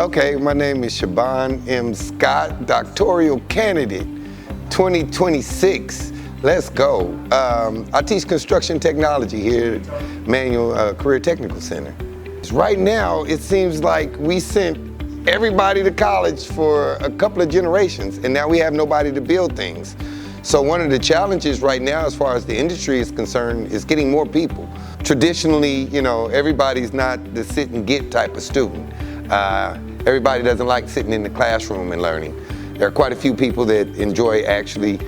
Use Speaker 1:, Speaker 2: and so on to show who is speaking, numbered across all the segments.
Speaker 1: Okay, my name is Shaban M. Scott, doctoral candidate 2026. Let's go. I teach construction technology here at Manual Career Technical Center. Right now, it seems like we sent everybody to college for a couple of generations, and now we have nobody to build things. So one of the challenges right now, as far as the industry is concerned, is getting more people. Traditionally, everybody's not the sit and get type of student. Everybody doesn't like sitting in the classroom and learning. There are quite a few people that enjoy actually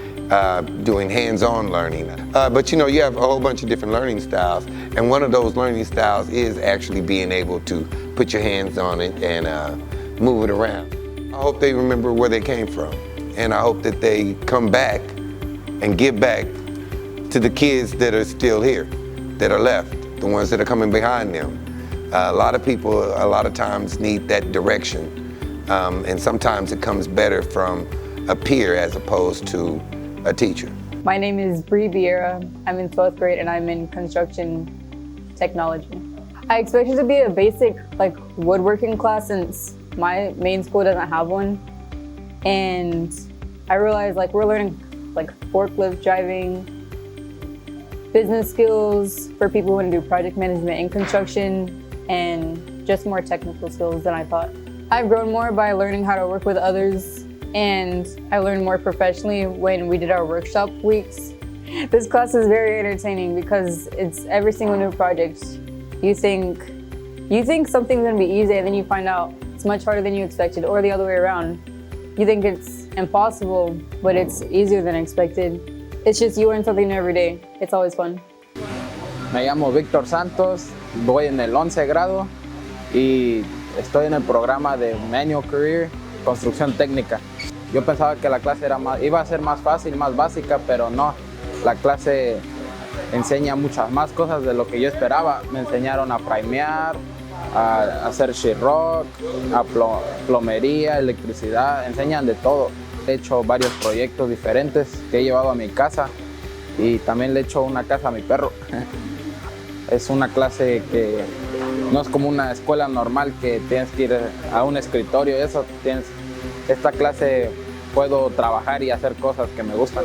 Speaker 1: doing hands-on learning. But you have a whole bunch of different learning styles, and one of those learning styles is actually being able to put your hands on it and move it around. I hope they remember where they came from, and I hope that they come back and give back to the kids that are still here, that are left, the ones that are coming behind them. A lot of people, a lot of times, need that direction, and sometimes it comes better from a peer as opposed to a teacher.
Speaker 2: My name is Bree Vieira. I'm in 12th grade and I'm in construction technology. I expected to be a basic woodworking class since my main school doesn't have one. And I realized we're learning forklift driving, business skills for people who want to do project management in construction, and just more technical skills than I thought. I've grown more by learning how to work with others, and I learned more professionally when we did our workshop weeks. This class is very entertaining because it's every single new project. You think something's gonna be easy, and then you find out it's much harder than you expected, or the other way around. You think it's impossible, but it's easier than expected. It's just you learn something new every day. It's always fun.
Speaker 3: Me llamo Víctor Santos, voy en el 11 grado y estoy en el programa de Manual Career, Construcción Técnica. Yo pensaba que la clase iba a ser más fácil, más básica, pero no. La clase enseña muchas más cosas de lo que yo esperaba. Me enseñaron a primear, a hacer sheetrock, a plomería, electricidad, enseñan de todo. He hecho varios proyectos diferentes que he llevado a mi casa y también le he hecho una casa a mi perro. Es una clase que no es como una escuela normal que tienes que ir a un escritorio. Esta clase puedo trabajar y hacer cosas que me gustan.